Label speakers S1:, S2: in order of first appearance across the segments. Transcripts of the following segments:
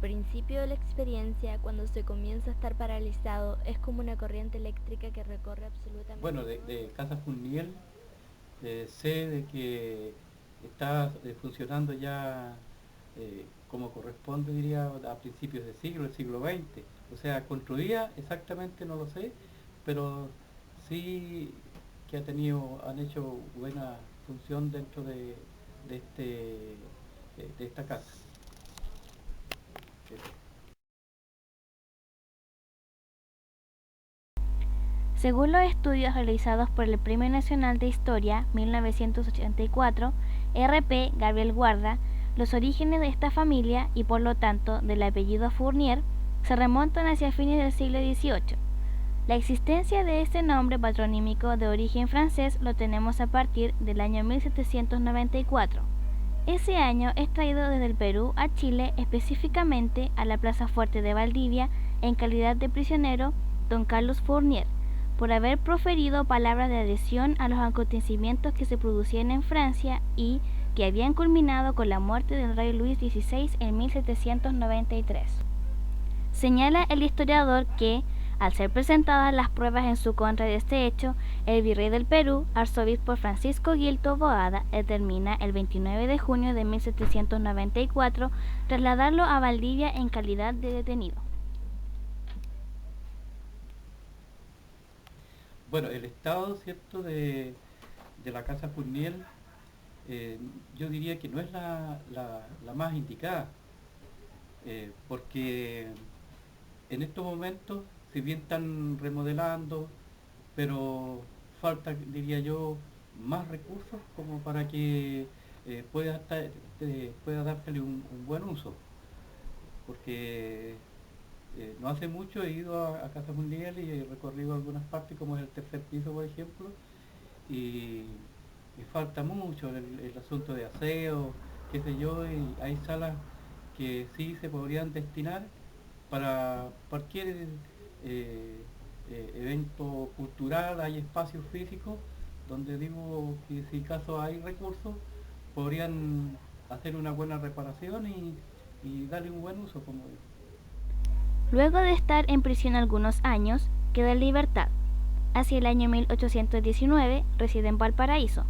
S1: Al principio de la experiencia, cuando se comienza a estar paralizado, es como una corriente eléctrica que recorre absolutamente
S2: Bueno,
S1: todo.
S2: de Casa Furniel sé de que está funcionando ya como corresponde, diría, a principios de siglo, el siglo XX. O sea, construida exactamente no lo sé, pero sí que han hecho buena función dentro de de esta casa.
S3: Según los estudios realizados por el Premio Nacional de Historia 1984, R.P. Gabriel Guarda, los orígenes de esta familia y por lo tanto del apellido Fournier se remontan hacia fines del siglo XVIII. La existencia de este nombre patronímico de origen francés lo tenemos a partir del año 1794. Ese año es traído desde el Perú a Chile, específicamente a la Plaza Fuerte de Valdivia, en calidad de prisionero, don Carlos Fournier, por haber proferido palabras de adhesión a los acontecimientos que se producían en Francia y que habían culminado con la muerte del rey Luis XVI en 1793. Señala el historiador que, al ser presentadas las pruebas en su contra de este hecho, el virrey del Perú, arzobispo Francisco Gilto Boada, determina el 29 de junio de 1794 trasladarlo a Valdivia en calidad de detenido.
S2: Bueno, el estado, ¿cierto?, de la Casa Furniel, yo diría que no es la más indicada, porque en estos momentos, si bien están remodelando, pero falta, diría yo, más recursos como para que pueda dársele un buen uso, porque no hace mucho he ido a Casa Mundial y he recorrido algunas partes, como es el tercer piso, por ejemplo, y, y falta mucho el asunto de aseo, qué sé yo, y hay salas que sí se podrían destinar para cualquier evento cultural. Hay espacios físicos donde digo que si caso hay recursos, podrían hacer una buena reparación y darle un buen uso, como digo.
S3: Luego de estar en prisión algunos años, queda en libertad. Hacia el año 1819 reside en Valparaíso,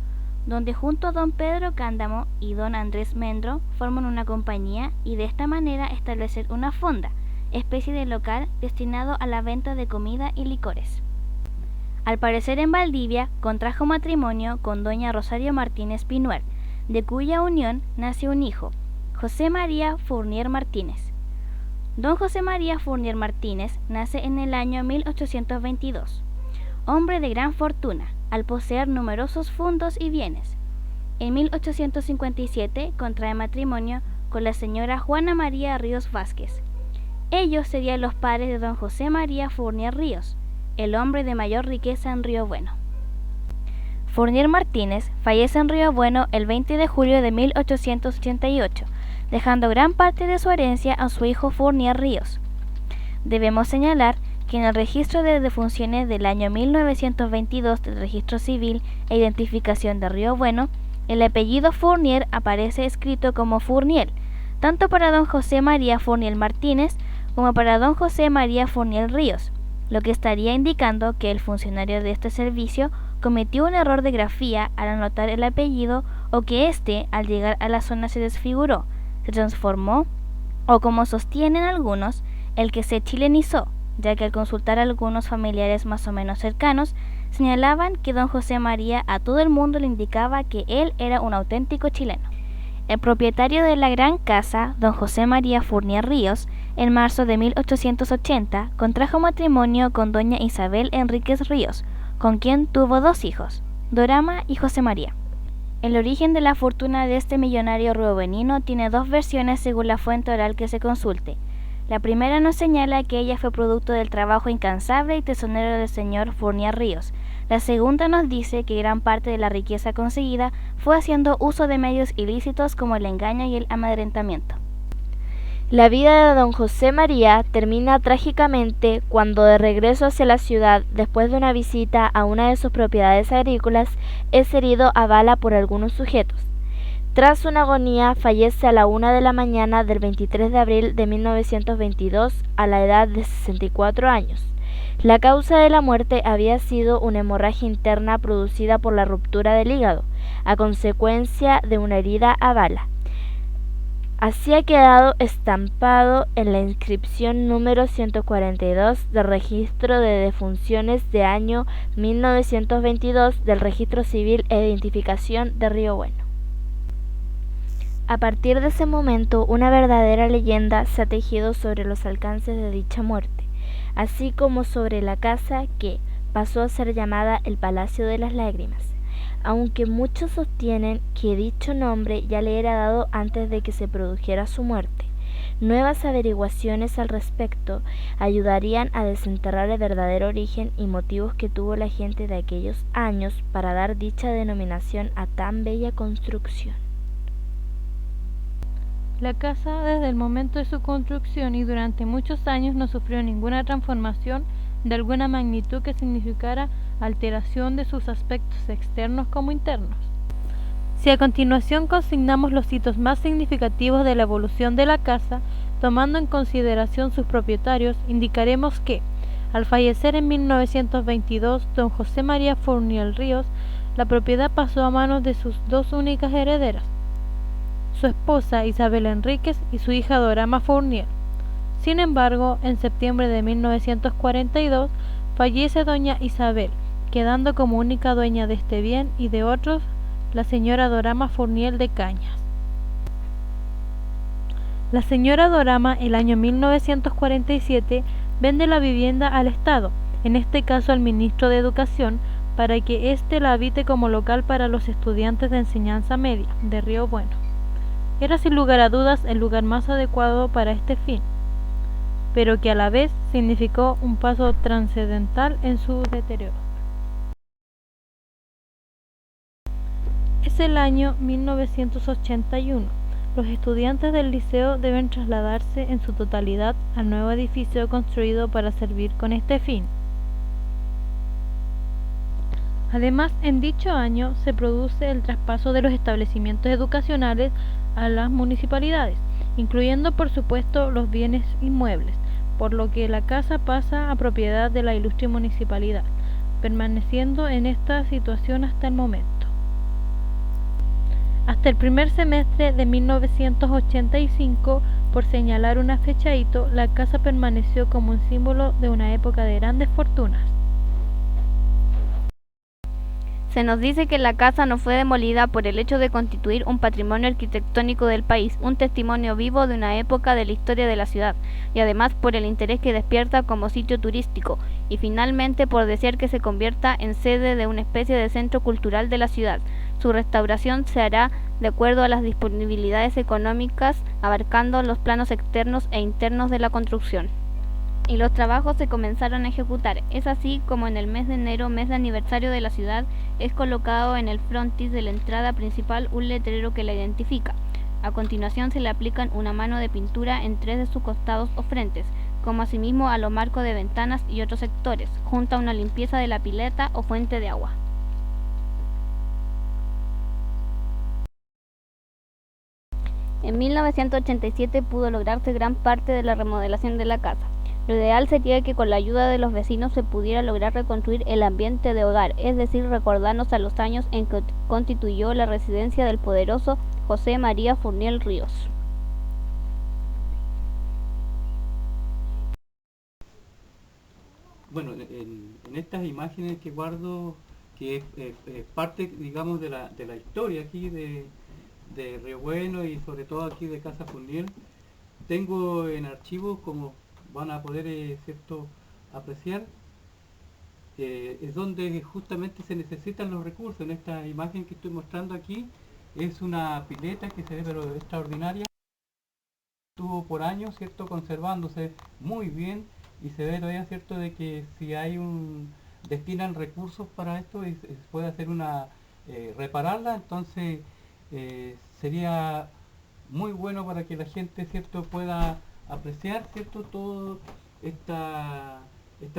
S3: donde junto a don Pedro Cándamo y don Andrés Mendro forman una compañía y de esta manera establecer una fonda, especie de local destinado a la venta de comida y licores. Al parecer en Valdivia contrajo matrimonio con doña Rosario Martínez Pinuer, de cuya unión nace un hijo, José María Fournier Martínez. Don José María Fournier Martínez nace en el año 1822, hombre de gran fortuna, al poseer numerosos fundos y bienes. En 1857 contrae matrimonio con la señora Juana María Ríos Vázquez. Ellos serían los padres de don José María Fournier Ríos, el hombre de mayor riqueza en Río Bueno. Fournier Martínez fallece en Río Bueno el 20 de julio de 1888, dejando gran parte de su herencia a su hijo Fournier Ríos. Debemos señalar que en el registro de defunciones del año 1922 del Registro Civil e Identificación de Río Bueno, el apellido Fournier aparece escrito como Fourniel, tanto para don José María Fournier Martínez como para don José María Fournier Ríos, lo que estaría indicando que el funcionario de este servicio cometió un error de grafía al anotar el apellido o que éste, al llegar a la zona, se desfiguró, se transformó o, como sostienen algunos, el que se chilenizó, ya que al consultar a algunos familiares más o menos cercanos, señalaban que don José María a todo el mundo le indicaba que él era un auténtico chileno. El propietario de la gran casa, don José María Fournier Ríos, en marzo de 1880 contrajo matrimonio con doña Isabel Enríquez Ríos, con quien tuvo dos hijos, Dorama y José María. El origen de la fortuna de este millonario riovenino tiene dos versiones según la fuente oral que se consulte. La primera nos señala que ella fue producto del trabajo incansable y tesonero del señor Fournier Ríos. La segunda nos dice que gran parte de la riqueza conseguida fue haciendo uso de medios ilícitos como el engaño y el amedrentamiento.
S4: La vida de don José María termina trágicamente cuando, de regreso hacia la ciudad después de una visita a una de sus propiedades agrícolas, es herido a bala por algunos sujetos. Tras una agonía, fallece a la 1 de la mañana del 23 de abril de 1922 a la edad de 64 años. La causa de la muerte había sido una hemorragia interna producida por la ruptura del hígado, a consecuencia de una herida a bala. Así ha quedado estampado en la inscripción número 142 del Registro de Defunciones de año 1922 del Registro Civil e Identificación de Río Bueno. A partir de ese momento, una verdadera leyenda se ha tejido sobre los alcances de dicha muerte, así como sobre la casa que pasó a ser llamada el Palacio de las Lágrimas, aunque muchos sostienen que dicho nombre ya le era dado antes de que se produjera su muerte. Nuevas averiguaciones al respecto ayudarían a desenterrar el verdadero origen y motivos que tuvo la gente de aquellos años para dar dicha denominación a tan bella construcción.
S5: La casa, desde el momento de su construcción y durante muchos años, no sufrió ninguna transformación de alguna magnitud que significara alteración de sus aspectos externos como internos. Si a continuación consignamos los hitos más significativos de la evolución de la casa, tomando en consideración sus propietarios, indicaremos que, al fallecer en 1922 don José María Fournier Ríos, la propiedad pasó a manos de sus dos únicas herederas, su esposa Isabel Enríquez y su hija Dorama Fournier. Sin embargo, en septiembre de 1942 fallece doña Isabel, quedando como única dueña de este bien y de otros la señora Dorama Fournier de Cañas. La señora Dorama, el año 1947, vende la vivienda al Estado, en este caso al ministro de Educación, para que éste la habite como local para los estudiantes de enseñanza media de Río Bueno. Era sin lugar a dudas el lugar más adecuado para este fin, pero que a la vez significó un paso trascendental en su deterioro. Es el año 1981. Los estudiantes del liceo deben trasladarse en su totalidad al nuevo edificio construido para servir con este fin. Además, en dicho año se produce el traspaso de los establecimientos educacionales a las municipalidades, incluyendo por supuesto los bienes inmuebles, por lo que la casa pasa a propiedad de la ilustre municipalidad, permaneciendo en esta situación hasta el momento. Hasta el primer semestre de 1985, por señalar una fecha hito, la casa permaneció como un símbolo de una época de grandes fortunas.
S3: Se nos dice que la casa no fue demolida por el hecho de constituir un patrimonio arquitectónico del país, un testimonio vivo de una época de la historia de la ciudad, y además por el interés que despierta como sitio turístico, y finalmente por desear que se convierta en sede de una especie de centro cultural de la ciudad. Su restauración se hará de acuerdo a las disponibilidades económicas, abarcando los planos externos e internos de la construcción. Y los trabajos se comenzaron a ejecutar. Es así como en el mes de enero, mes de aniversario de la ciudad, es colocado en el frontis de la entrada principal un letrero que la identifica. A continuación se le aplican una mano de pintura en 3 de sus costados o frentes, como asimismo a los marcos de ventanas y otros sectores, junto a una limpieza de la pileta o fuente de agua. En 1987 pudo lograrse gran parte de la remodelación de la casa. Lo ideal sería que con la ayuda de los vecinos se pudiera lograr reconstruir el ambiente de hogar, es decir, recordarnos a los años en que constituyó la residencia del poderoso José María Fournier Ríos.
S2: Bueno, en estas imágenes que guardo, que es parte, digamos, de la historia aquí de Río Bueno y sobre todo aquí de Casa Fournier, tengo en archivos, como van a poder ¿cierto? Apreciar, es donde justamente se necesitan los recursos. En esta imagen que estoy mostrando aquí es una pileta que se ve pero extraordinaria, estuvo por años, ¿cierto? Conservándose muy bien, y se ve todavía, ¿cierto?, de que si hay destinan recursos para esto y se puede hacer repararla, entonces sería muy bueno para que la gente, ¿cierto?, pueda apreciar, ¿cierto?, toda esta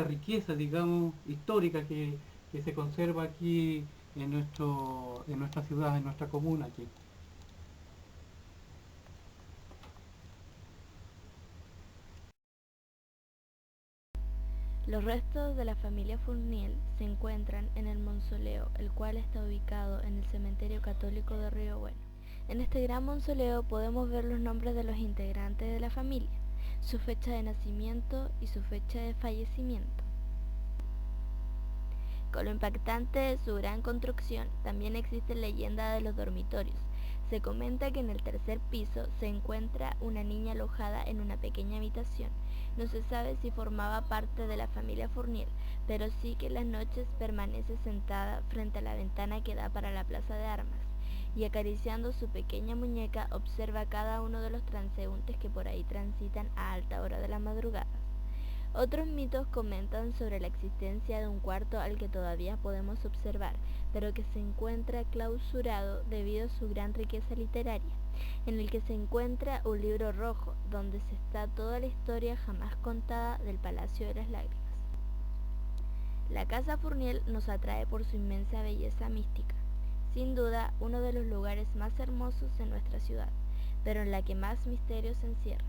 S2: riqueza, digamos, histórica que se conserva aquí en nuestra ciudad, en nuestra comuna aquí.
S1: Los restos de la familia Fournier se encuentran en el mausoleo, el cual está ubicado en el cementerio católico de Río Bueno. En este gran mausoleo podemos ver los nombres de los integrantes de la familia, su fecha de nacimiento y su fecha de fallecimiento. Con lo impactante de su gran construcción, también existe leyenda de los dormitorios. Se comenta que en el tercer piso se encuentra una niña alojada en una pequeña habitación. No se sabe si formaba parte de la familia Fournier, pero sí que en las noches permanece sentada frente a la ventana que da para la plaza de armas, y acariciando su pequeña muñeca observa a cada uno de los transeúntes que por ahí transitan a alta hora de la madrugada. Otros mitos comentan sobre la existencia de un cuarto al que todavía podemos observar, pero que se encuentra clausurado debido a su gran riqueza literaria, en el que se encuentra un libro rojo, donde se está toda la historia jamás contada del Palacio de las Lágrimas. La Casa Fournier nos atrae por su inmensa belleza mística, sin duda uno de los lugares más hermosos en nuestra ciudad, pero en la que más misterios se encierra.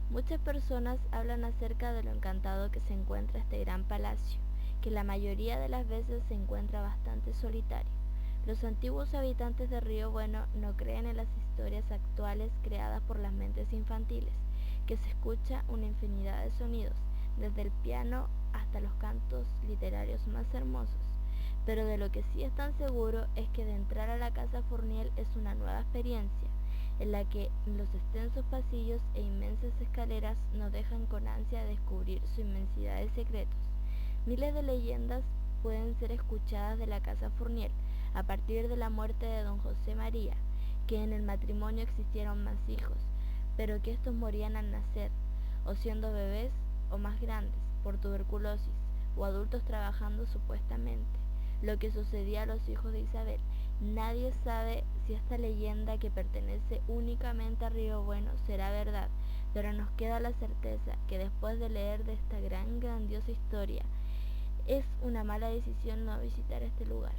S1: Muchas personas hablan acerca de lo encantado que se encuentra este gran palacio, que la mayoría de las veces se encuentra bastante solitario. Los antiguos habitantes de Río Bueno no creen en las historias actuales creadas por las mentes infantiles, que se escucha una infinidad de sonidos, desde el piano hasta los cantos literarios más hermosos. Pero de lo que sí están seguros es que de entrar a la Casa Fournier es una nueva experiencia, en la que los extensos pasillos e inmensas escaleras nos dejan con ansia de descubrir su inmensidad de secretos. Miles de leyendas pueden ser escuchadas de la Casa Fournier a partir de la muerte de don José María, que en el matrimonio existieron más hijos, pero que estos morían al nacer, o siendo bebés o más grandes, por tuberculosis, o adultos trabajando supuestamente, lo que sucedía a los hijos de Isabel. Nadie sabe si esta leyenda, que pertenece únicamente a Río Bueno, será verdad, pero nos queda la certeza que después de leer de esta grandiosa historia, es una mala decisión no visitar este lugar.